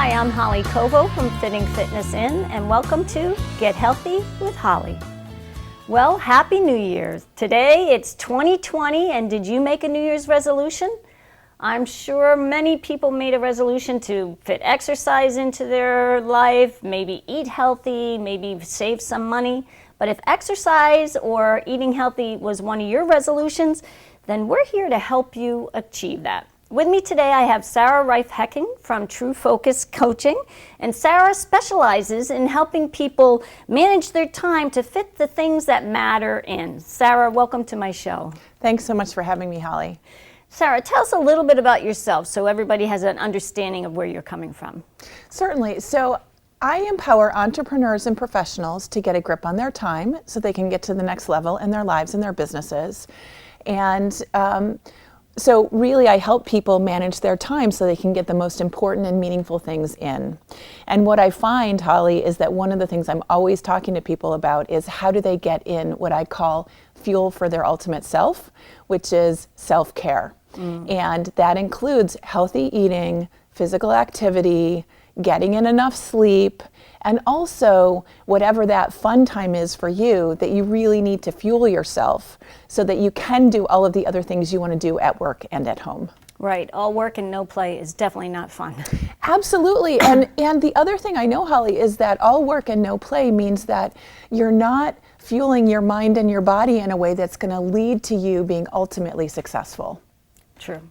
Hi, I'm Holly Kovo from Fitting Fitness In, and welcome to Get Healthy with Holly. Well, Happy New Year's. Today it's 2020, and did you make a New Year's resolution? I'm sure many people made a resolution to fit exercise into their life, maybe eat healthy, maybe save some money. But if exercise or eating healthy was one of your resolutions, then we're here to help you achieve that. With me today, I have Sarah Reiff-Hekking from True Focus Coaching, and Sarah specializes in helping people manage their time to fit the things that matter in. Sarah, welcome to my show. Thanks so much for having me, Holly. Sarah, tell us a little bit about yourself so everybody has an understanding of where you're coming from. Certainly. So I empower entrepreneurs and professionals to get a grip on their time so they can get to the next level in their lives and their businesses. And so really I help people manage their time so they can get the most important and meaningful things in. And what I find, Holly, is that one of the things I'm always talking to people about is how do they get in what I call fuel for their ultimate self, which is self-care. And that includes healthy eating, physical activity, getting in enough sleep, and also whatever that fun time is for you that you really need to fuel yourself so that you can do all of the other things you want to do at work and at home. Right, all work and no play is definitely not fun. Absolutely, and the other thing I know, Holly, is that all work and no play means that you're not fueling your mind and your body in a way that's going to lead to you being ultimately successful. True.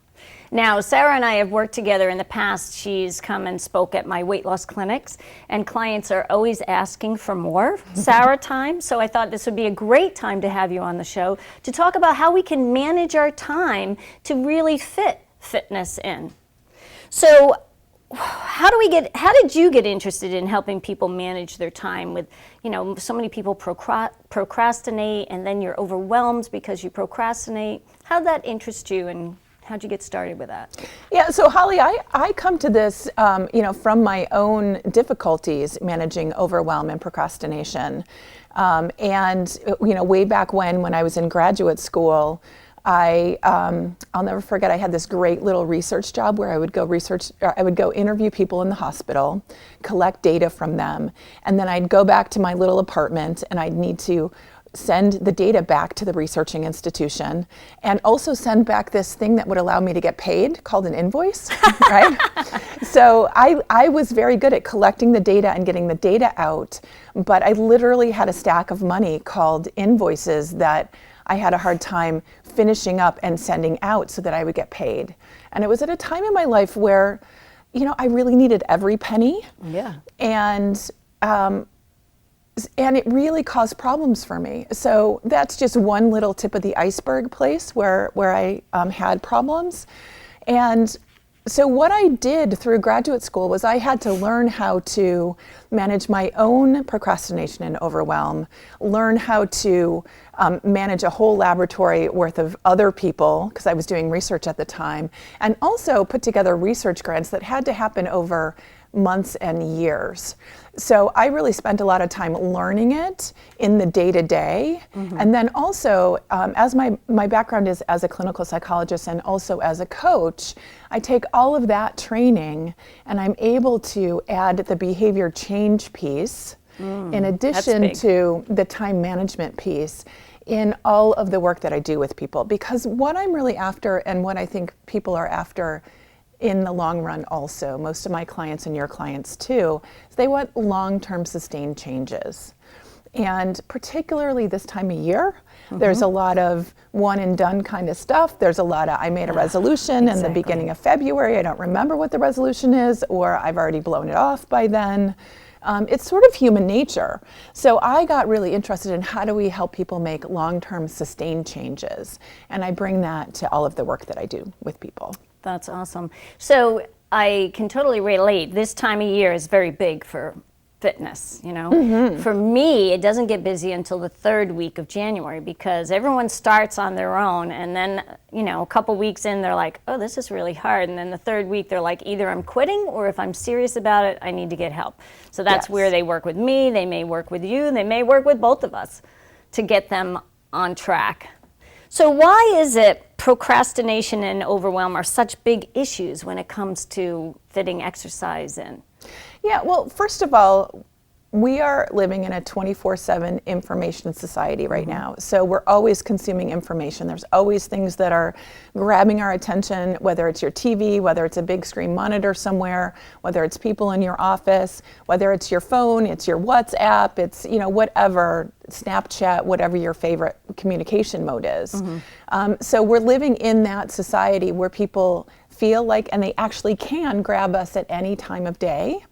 Now, Sarah and I have worked together in the past. She's come and spoke at my weight loss clinics, and clients are always asking for more Sarah time. So I thought this would be a great time to have you on the show to talk about how we can manage our time to really fit fitness in. So how did you get interested in helping people manage their time with, so many people procrastinate and then you're overwhelmed because you procrastinate. How did that interest you, and how'd you get started with that? Yeah, so Holly, I come to this, from my own difficulties managing overwhelm and procrastination. Way back when I was in graduate school, I'll never forget, I had this great little research job where I would go interview people in the hospital, collect data from them, and then I'd go back to my little apartment and I'd need to send the data back to the researching institution and also send back this thing that would allow me to get paid called an invoice, right? So I was very good at collecting the data and getting the data out, but I literally had a stack of money called invoices that I had a hard time finishing up and sending out so that I would get paid. And it was at a time in my life where, I really needed every penny. Yeah. And it really caused problems for me. So that's just one little tip of the iceberg place where I had problems. And so what I did through graduate school was I had to learn how to manage my own procrastination and overwhelm, learn how to manage a whole laboratory worth of other people, because I was doing research at the time, and also put together research grants that had to happen over months and years. So I really spent a lot of time learning it in the day-to-day. And then also, as my background is as a clinical psychologist and also as a coach, I take all of that training and I'm able to add the behavior change piece in addition to the time management piece in all of the work that I do with people. Because what I'm really after, and what I think people are after in the long run also, most of my clients and your clients too, is they want long-term sustained changes. And particularly this time of year, there's a lot of one and done kind of stuff. There's a lot of, I made a resolution in the beginning of February, I don't remember what the resolution is, or I've already blown it off by then. It's sort of human nature. So I got really interested in how do we help people make long-term sustained changes. And I bring that to all of the work that I do with people. That's awesome. So I can totally relate. This time of year is very big for fitness, For me, it doesn't get busy until the third week of January because everyone starts on their own, and then, a couple weeks in, they're like, oh, this is really hard. And then the third week, they're like, either I'm quitting or if I'm serious about it, I need to get help. So that's where they work with me. They may work with you. They may work with both of us to get them on track. So why is it procrastination and overwhelm are such big issues when it comes to fitting exercise in? Yeah, well, first of all, we are living in a 24/7 information society right now. So we're always consuming information. There's always things that are grabbing our attention, whether it's your TV, whether it's a big screen monitor somewhere, whether it's people in your office, whether it's your phone, it's your WhatsApp, it's, whatever, Snapchat, whatever your favorite communication mode is. So we're living in that society where people feel like, and they actually can grab us at any time of day,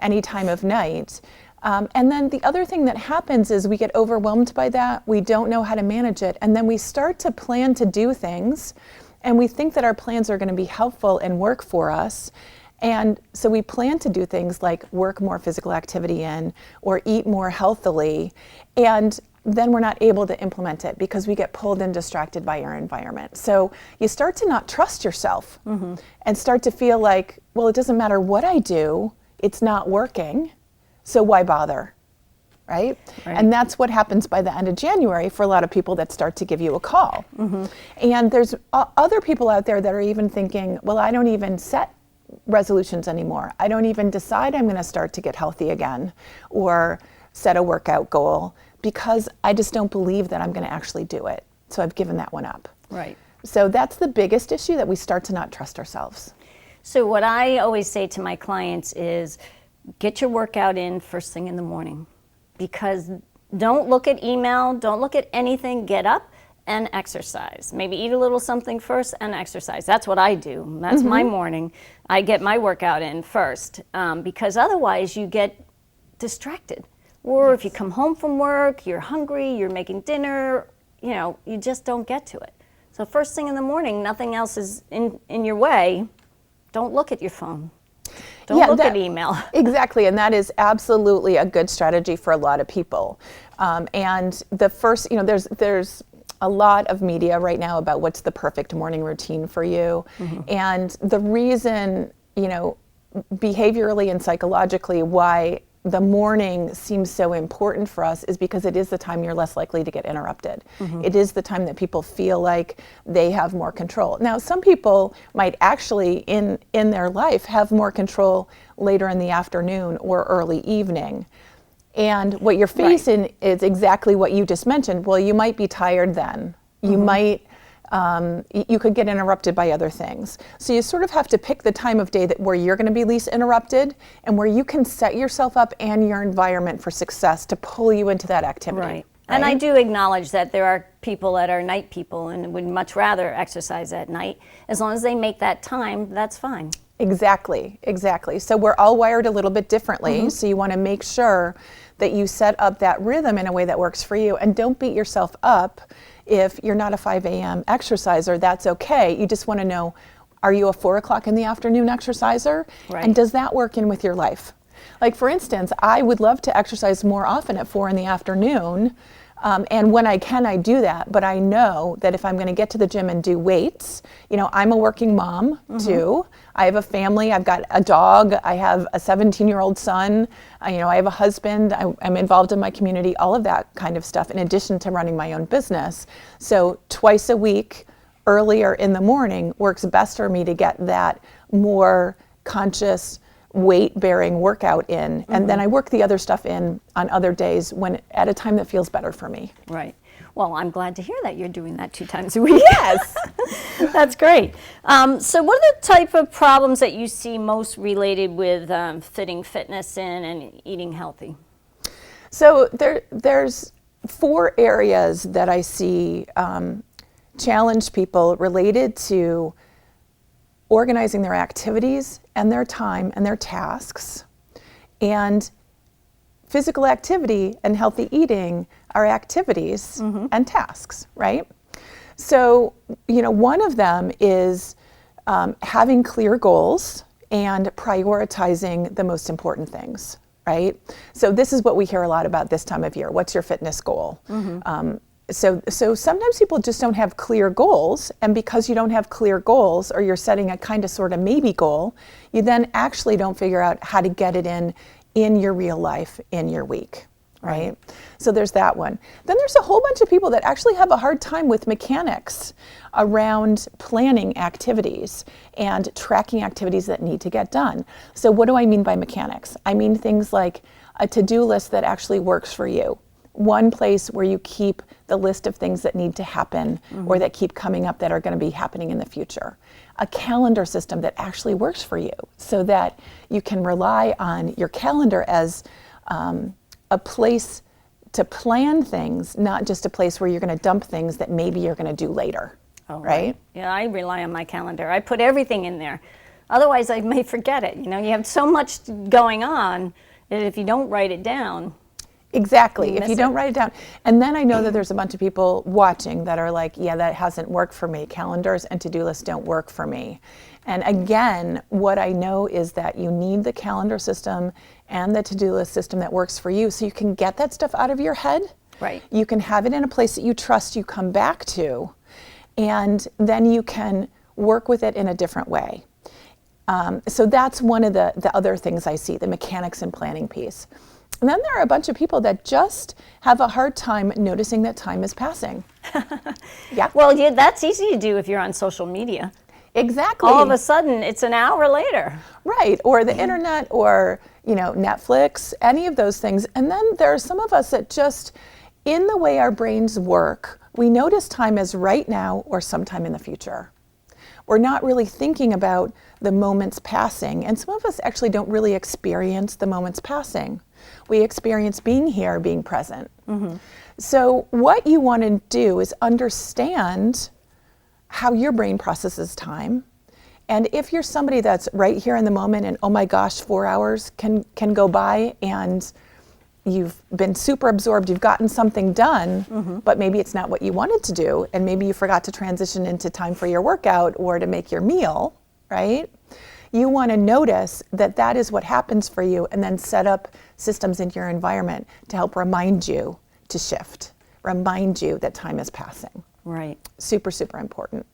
any time of night. And then the other thing that happens is we get overwhelmed by that. We don't know how to manage it. And then we start to plan to do things. And we think that our plans are going to be helpful and work for us. And so we plan to do things like work more physical activity in or eat more healthily. And then we're not able to implement it because we get pulled and distracted by our environment. So you start to not trust yourself and start to feel like, well, it doesn't matter what I do, it's not working. So why bother, right? And that's what happens by the end of January for a lot of people that start to give you a call. And there's other people out there that are even thinking, well, I don't even set resolutions anymore. I don't even decide I'm going to start to get healthy again or set a workout goal because I just don't believe that I'm going to actually do it. So I've given that one up. Right. So that's the biggest issue, that we start to not trust ourselves. So what I always say to my clients is, get your workout in first thing in the morning, because don't look at email, don't look at anything, get up and exercise. Maybe eat a little something first and exercise. That's what I do. That's my morning. I get my workout in first because otherwise you get distracted. Or if you come home from work, you're hungry, you're making dinner, you just don't get to it. So first thing in the morning, nothing else is in your way. Don't look at your phone. Don't look at email. Exactly, and that is absolutely a good strategy for a lot of people. And the first, there's a lot of media right now about what's the perfect morning routine for you. And the reason, behaviorally and psychologically why the morning seems so important for us is because it is the time you're less likely to get interrupted. It is the time that people feel like they have more control. Now, some people might actually in their life have more control later in the afternoon or early evening. And what you're facing is exactly what you just mentioned. Well, you might be tired then. You might you could get interrupted by other things. So you sort of have to pick the time of day where you're going to be least interrupted and where you can set yourself up and your environment for success to pull you into that activity. Right. And I do acknowledge that there are people that are night people and would much rather exercise at night. As long as they make that time, that's fine. Exactly. So we're all wired a little bit differently. So you want to make sure that you set up that rhythm in a way that works for you, and don't beat yourself up if you're not a 5 a.m. exerciser. That's okay. You just want to know, are you a 4 o'clock in the afternoon exerciser? And does that work in with your life? Like, for instance, I would love to exercise more often at 4 in the afternoon. And when I can, I do that. But I know that if I'm going to get to the gym and do weights, I'm a working mom too. I have a family. I've got a dog. I have a 17-year-old son. I have a husband. I'm involved in my community, all of that kind of stuff, in addition to running my own business. So twice a week, earlier in the morning, works best for me to get that more conscious weight-bearing workout in, and then I work the other stuff in on other days when at a time that feels better for me. Right. Well, I'm glad to hear that you're doing that 2 times a week. Yes. That's great. So what are the type of problems that you see most related with fitting fitness in and eating healthy? So there's 4 areas that I see challenge people related to organizing their activities and their time and their tasks. And physical activity and healthy eating are activities and tasks, right? So, one of them is having clear goals and prioritizing the most important things, right? So this is what we hear a lot about this time of year. What's your fitness goal? So sometimes people just don't have clear goals, and because you don't have clear goals, or you're setting a kind of sort of maybe goal, you then actually don't figure out how to get it in your real life, in your week, right? So there's that one. Then there's a whole bunch of people that actually have a hard time with mechanics around planning activities and tracking activities that need to get done. So what do I mean by mechanics? I mean things like a to-do list that actually works for you. One place where you keep the list of things that need to happen or that keep coming up that are going to be happening in the future. A calendar system that actually works for you so that you can rely on your calendar as a place to plan things, not just a place where you're going to dump things that maybe you're going to do later, right? Yeah, I rely on my calendar. I put everything in there. Otherwise, I may forget it. You know, you have so much going on that if you don't write it down, exactly, if you don't write it down. And then I know that there's a bunch of people watching that are like, yeah, that hasn't worked for me. Calendars and to-do lists don't work for me. And again, what I know is that you need the calendar system and the to-do list system that works for you so you can get that stuff out of your head. Right. You can have it in a place that you trust you come back to, and then you can work with it in a different way. So that's one of the other things I see, the mechanics and planning piece. And then there are a bunch of people that just have a hard time noticing that time is passing. Yeah. Well, yeah, that's easy to do if you're on social media. Exactly. All of a sudden, it's an hour later. Right, or the internet, or Netflix, any of those things. And then there are some of us that just, in the way our brains work, we notice time as right now or sometime in the future. We're not really thinking about the moments passing, and some of us actually don't really experience the moments passing. We experience being here, being present. So what you want to do is understand how your brain processes time. And if you're somebody that's right here in the moment and, oh my gosh, 4 hours can go by and you've been super absorbed, you've gotten something done, but maybe it's not what you wanted to do, and maybe you forgot to transition into time for your workout or to make your meal, right? You want to notice that that is what happens for you, and then set up systems in your environment to help remind you to shift, remind you that time is passing. Right. Super, super important.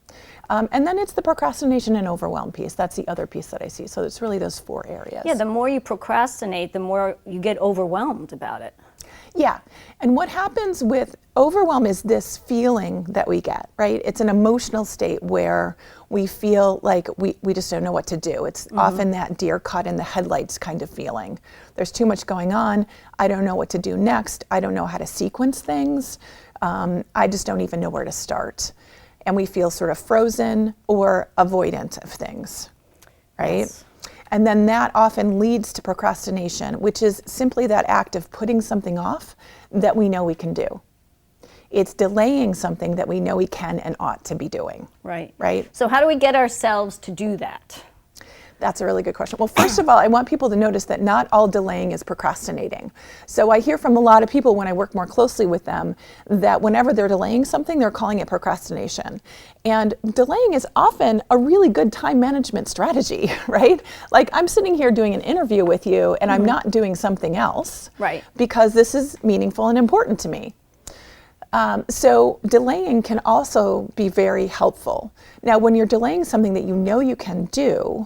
And then it's the procrastination and overwhelm piece. That's the other piece that I see. So it's really those 4 areas. Yeah, the more you procrastinate, the more you get overwhelmed about it. Yeah, and what happens with overwhelm is this feeling that we get, right? It's an emotional state where we feel like we just don't know what to do. It's often that deer caught in the headlights kind of feeling. There's too much going on. I don't know what to do next. I don't know how to sequence things. I just don't even know where to start. And we feel sort of frozen or avoidant of things, right? Yes. And then that often leads to procrastination, which is simply that act of putting something off that we know we can do. It's delaying something that we know we can and ought to be doing. Right. Right? So how do we get ourselves to do that? That's a really good question. Well, first of all, I want people to notice that not all delaying is procrastinating. So I hear from a lot of people when I work more closely with them that whenever they're delaying something, they're calling it procrastination. And delaying is often a really good time management strategy, right? Like I'm sitting here doing an interview with you and I'm not doing something else, right? Because this is meaningful and important to me. So delaying can also be very helpful. Now, when you're delaying something that you know you can do,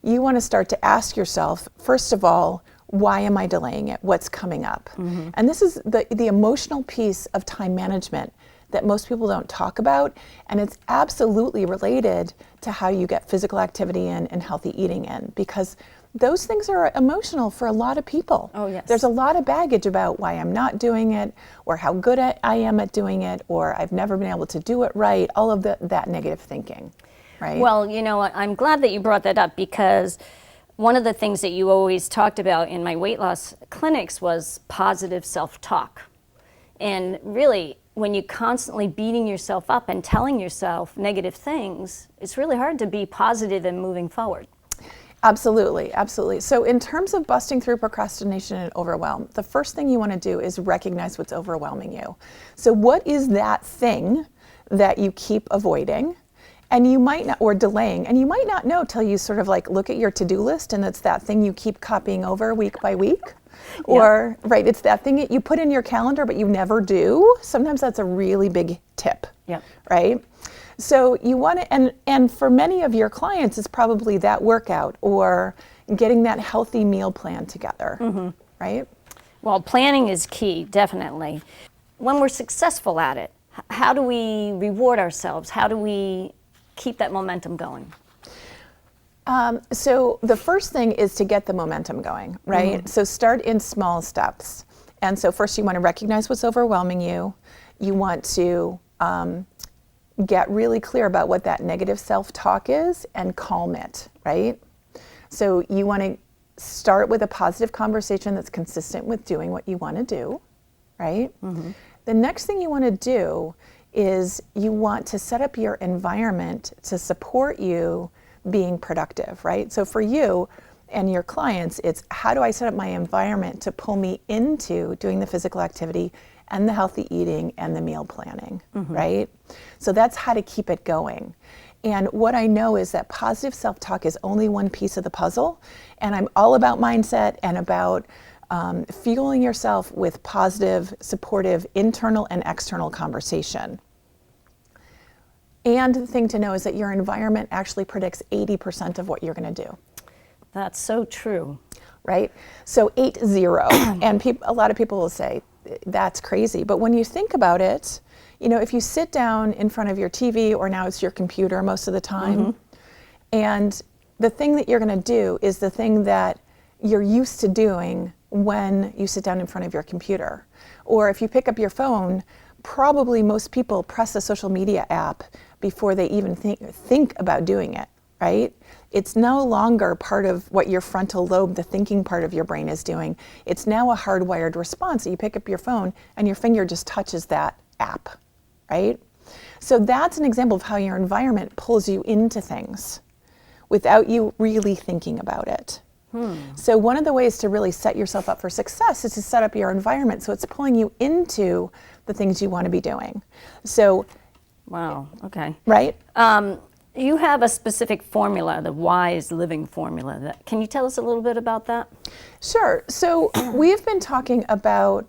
you want to start to ask yourself, first of all, why am I delaying it? What's coming up? And this is the emotional piece of time management that most people don't talk about, and it's absolutely related to how you get physical activity in and healthy eating in, because those things are emotional for a lot of people. Oh, yes. There's a lot of baggage about why I'm not doing it, or how good I am at doing it, or I've never been able to do it right, all of that negative thinking. Right. Well, you know, I'm glad that you brought that up, because one of the things that you always talked about in my weight loss clinics was positive self-talk. And really, when you're constantly beating yourself up and telling yourself negative things, it's really hard to be positive and moving forward. Absolutely, absolutely. So in terms of busting through procrastination and overwhelm, the first thing you want to do is recognize what's overwhelming you. So what is that thing that you keep avoiding? And you might not, or delaying, and you might not know till you sort of like look at your to-do list and it's that thing you keep copying over week by week. Or, right, it's that thing that you put in your calendar but you never do. Sometimes that's a really big tip, right? So you want to, and for many of your clients, it's probably that workout or getting that healthy meal plan together, right? Well, planning is key, definitely. When we're successful at it, how do we reward ourselves? How do we keep that momentum going? So the first thing is to get the momentum going, right? So start in small steps. And so first you want to recognize what's overwhelming you. You want to get really clear about what that negative self-talk is and calm it, right? So you want to start with a positive conversation that's consistent with doing what you want to do, right? The next thing you want to do is you want to set up your environment to support you being productive, right? So for you and your clients, it's how do I set up my environment to pull me into doing the physical activity and the healthy eating and the meal planning, right? So that's how to keep it going. And what I know is that positive self-talk is only one piece of the puzzle. And I'm all about mindset and about fueling yourself with positive, supportive, internal and external conversation. And the thing to know is that your environment actually predicts 80% of what you're going to do. That's so true. Right? So 8-0. And a lot of people will say, that's crazy. But when you think about it, you know, if you sit down in front of your TV, or now it's your computer most of the time, and the thing that you're going to do is the thing that you're used to doing when you sit down in front of your computer. Or if you pick up your phone, probably most people press a social media app before they even think about doing it, right? It's no longer part of what your frontal lobe, the thinking part of your brain, is doing. It's now a hardwired response. You pick up your phone and your finger just touches that app, right? So that's an example of how your environment pulls you into things without you really thinking about it. So one of the ways to really set yourself up for success is to set up your environment so it's pulling you into the things you want to be doing. So, wow, okay. Right? You have a specific formula, the WISE living formula. Can you tell us a little bit about that? Sure. So we've been talking about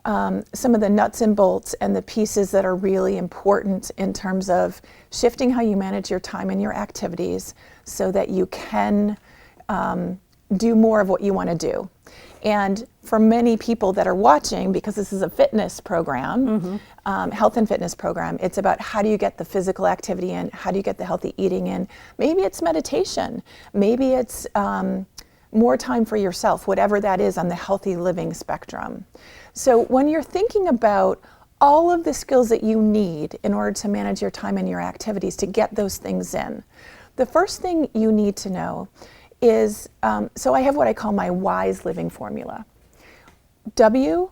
some of the nuts and bolts and the pieces that are really important in terms of shifting how you manage your time and your activities so that you can do more of what you want to do. And for many people that are watching, because this is a fitness program, health and fitness program, it's about how do you get the physical activity in, how do you get the healthy eating in. Maybe it's meditation, maybe it's more time for yourself, whatever that is on the healthy living spectrum. So when you're thinking about all of the skills that you need in order to manage your time and your activities to get those things in, the first thing you need to know is, so I have what I call my WISE living formula. W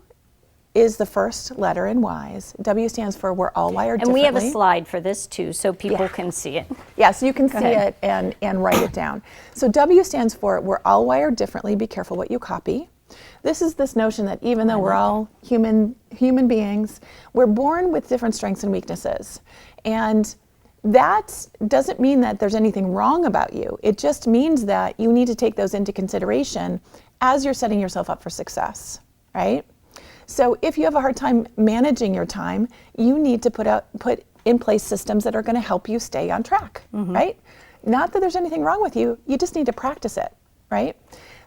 is the first letter in WISE. W stands for we're all wired differently. And we have a slide for this too, so people can see it. Yes, you can see it and write it down. So W stands for we're all wired differently. Be careful what you copy. This is this notion that even though we're all human beings, we're born with different strengths and weaknesses. And that doesn't mean that there's anything wrong about you. It just means that you need to take those into consideration as you're setting yourself up for success, right? So if you have a hard time managing your time, you need to put in place systems that are going to help you stay on track, right? Not that there's anything wrong with you, you just need to practice it, right?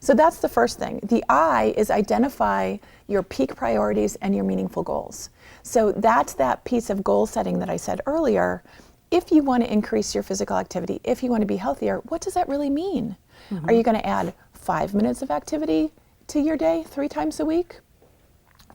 So that's the first thing. The I is identify your peak priorities and your meaningful goals. So that's that piece of goal setting that I said earlier. If you want to increase your physical activity, if you want to be healthier, what does that really mean? Are you going to add 5 minutes of activity to your day 3 times a week?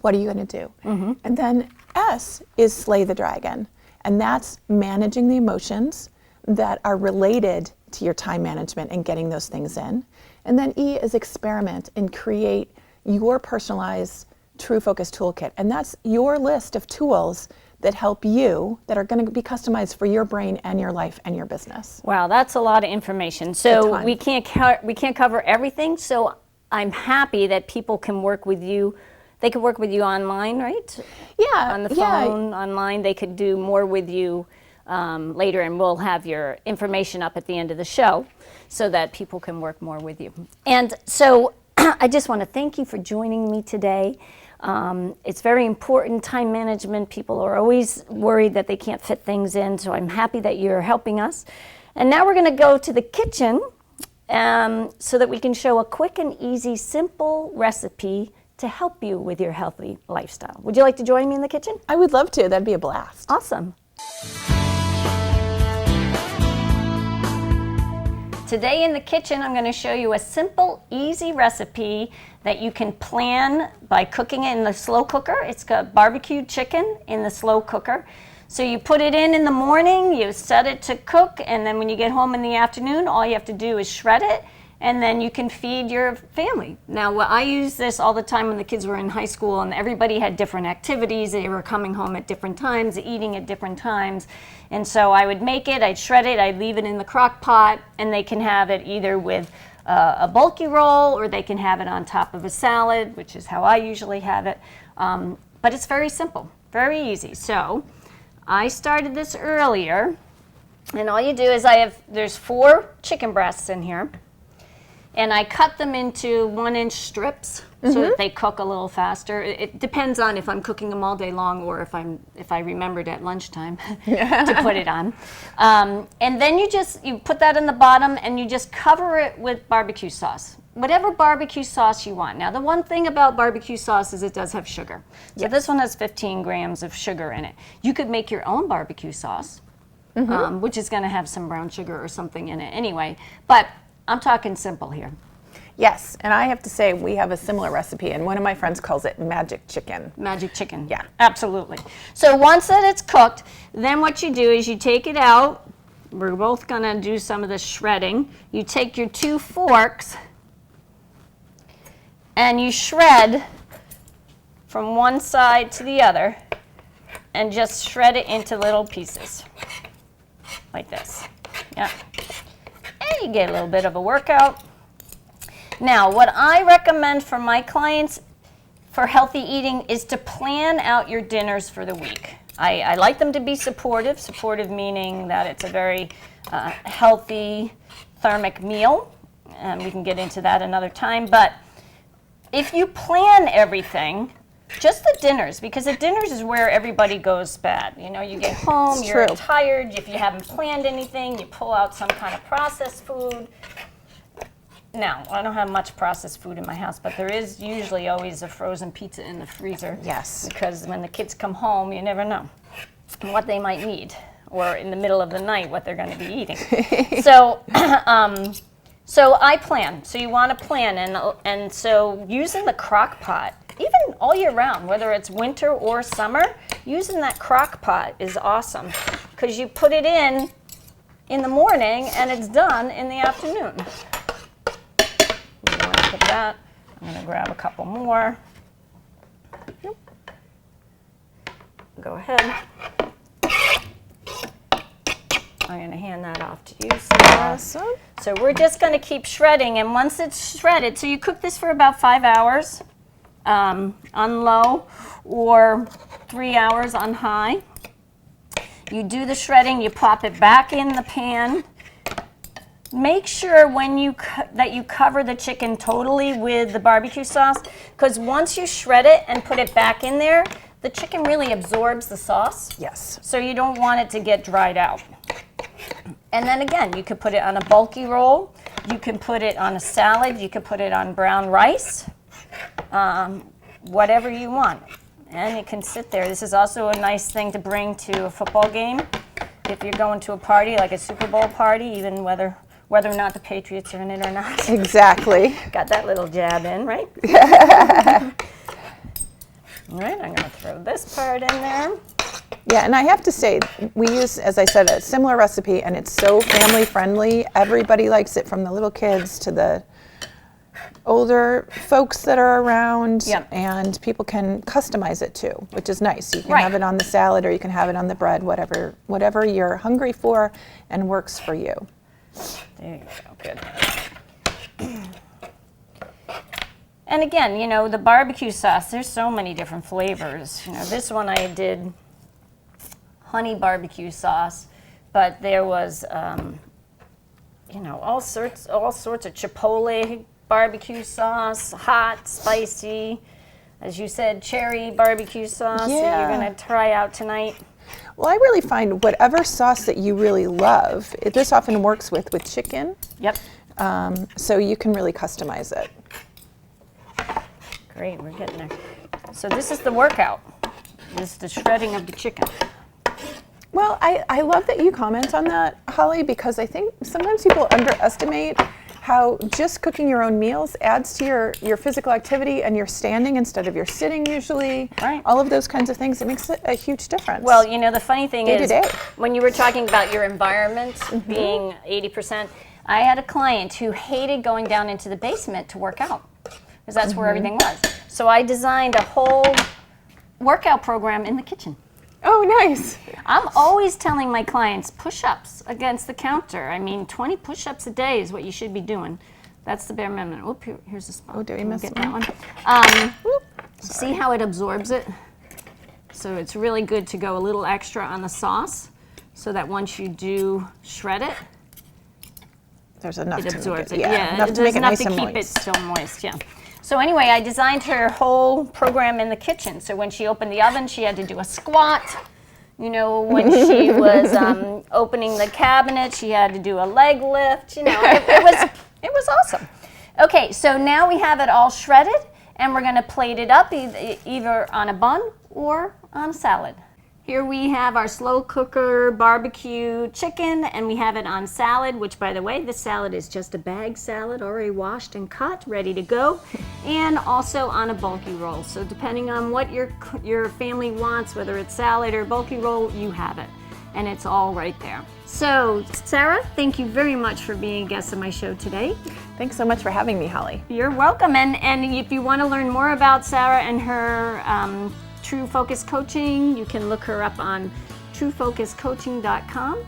What are you going to do? And then S is slay the dragon. And that's managing the emotions that are related to your time management and getting those things in. And then E is experiment and create your personalized True Focus Toolkit. And that's your list of tools that help you, that are going to be customized for your brain and your life and your business. Wow, that's a lot of information. So we can't cover everything. So I'm happy that people can work with you. They could work with you online, right? Yeah. On the phone, online. They could do more with you later, and we'll have your information up at the end of the show so that people can work more with you. And so I just want to thank you for joining me today. It's very important, time management. People are always worried that they can't fit things in, so I'm happy that you're helping us. And now we're going to go to the kitchen so that we can show a quick and easy, simple recipe to help you with your healthy lifestyle. Would you like to join me in the kitchen? I would love to. That'd be a blast. Awesome. Today in the kitchen, I'm going to show you a simple, easy recipe that you can plan by cooking it in the slow cooker. It's got barbecued chicken in the slow cooker. So you put it in the morning, you set it to cook, and then when you get home in the afternoon, all you have to do is shred it, and then you can feed your family. Now, I use this all the time when the kids were in high school, and everybody had different activities. They were coming home at different times, eating at different times. And so I would make it, I'd shred it, I'd leave it in the crock pot, and they can have it either with a bulky roll, or they can have it on top of a salad, which is how I usually have it. But it's very simple, very easy. So I started this earlier, and all you do is there's 4 chicken breasts in here, and I cut them into 1-inch strips so that they cook a little faster. It depends on if I'm cooking them all day long or if I remembered at lunchtime to put it on. And then you put that in the bottom, and you just cover it with barbecue sauce. Whatever barbecue sauce you want. Now, the one thing about barbecue sauce is it does have sugar. So this one has 15 grams of sugar in it. You could make your own barbecue sauce, which is going to have some brown sugar or something in it anyway. But I'm talking simple here. Yes, and I have to say we have a similar recipe, and one of my friends calls it magic chicken. Magic chicken. Yeah. Absolutely. So once that it's cooked, then what you do is you take it out. We're both going to do some of the shredding. You take your 2 forks, and you shred from one side to the other, and just shred it into little pieces, like this. Yeah. And you get a little bit of a workout. Now, what I recommend for my clients for healthy eating is to plan out your dinners for the week. I like them to be supportive meaning that it's a very healthy, thermic meal. And we can get into that another time. But if you plan everything, just the dinners, because the dinners is where everybody goes bad. You know, you get home, you're tired. If you haven't planned anything, you pull out some kind of processed food. Now, I don't have much processed food in my house, but there is usually always a frozen pizza in the freezer. Yes. Because when the kids come home, you never know what they might need, or in the middle of the night, what they're going to be eating. So I plan. So you want to plan, and so using the crock pot, even all year round, whether it's winter or summer, using that crock pot is awesome, because you put it in the morning, and it's done in the afternoon. Look at that. I'm going to grab a couple more. Go ahead. I'm going to hand that off to you. Awesome. So we're just going to keep shredding, and once it's shredded, so you cook this for about 5 hours on low, or 3 hours on high. You do the shredding, you pop it back in the pan. Make sure when that you cover the chicken totally with the barbecue sauce, because once you shred it and put it back in there, the chicken really absorbs the sauce. Yes. So you don't want it to get dried out. And then again, you could put it on a bulky roll, you can put it on a salad, you could put it on brown rice, whatever you want. And it can sit there. This is also a nice thing to bring to a football game. If you're going to a party, like a Super Bowl party, even whether or not the Patriots are in it or not. Exactly. Got that little jab in, right? All right, I'm going to throw this part in there. Yeah, and I have to say, we use, as I said, a similar recipe, and it's so family friendly. Everybody likes it, from the little kids to the older folks that are around. Yep. And people can customize it too, which is nice. You can have it on the salad, or you can have it on the bread, whatever you're hungry for and works for you. There you go, good. And again, you know, the barbecue sauce, there's so many different flavors. You know, this one I did honey barbecue sauce, but there was, you know, all sorts of chipotle barbecue sauce, hot, spicy, as you said, cherry barbecue sauce that you're going to try out tonight. Well, I really find whatever sauce that you really love, this often works with chicken. Yep. So you can really customize it. Great, we're getting there. So this is the workout. This is the shredding of the chicken. Well, I love that you comment on that, Holly, because I think sometimes people underestimate how just cooking your own meals adds to your physical activity, and you're standing instead of you're sitting usually. Right. All of those kinds of things. It makes a huge difference. Well, you know, the funny thing Day to is, day. when you were talking about your environment being 80%, I had a client who hated going down into the basement to work out, because that's where everything was. So I designed a whole workout program in the kitchen. Oh, nice. I'm always telling my clients push-ups against the counter. I mean, 20 push-ups a day is what you should be doing. That's the bare minimum. Oop, here's the spot. Oh, did we Can miss get one? that one? See how it absorbs it? So it's really good to go a little extra on the sauce, so that once you do shred it, There's enough it to absorbs make it. it. Yeah, enough to there's make it enough nice to and keep it moist. still moist, yeah. So anyway, I designed her whole program in the kitchen. So when she opened the oven, she had to do a squat. You know, when she was opening the cabinet, she had to do a leg lift. You know, it was awesome. Okay, so now we have it all shredded, and we're going to plate it up either on a bun or on a salad. Here we have our slow cooker barbecue chicken, and we have it on salad, which, by the way, this salad is just a bag salad, already washed and cut, ready to go, and also on a bulky roll. So depending on what your family wants, whether it's salad or bulky roll, you have it, and it's all right there. So, Sarah, thank you very much for being a guest on my show today. Thanks so much for having me, Holly. You're welcome, and if you want to learn more about Sarah and her True Focus Coaching, you can look her up on truefocuscoaching.com.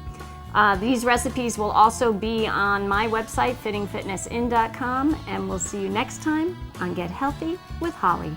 These recipes will also be on my website, fittingfitnessin.com, and we'll see you next time on Get Healthy with Holly.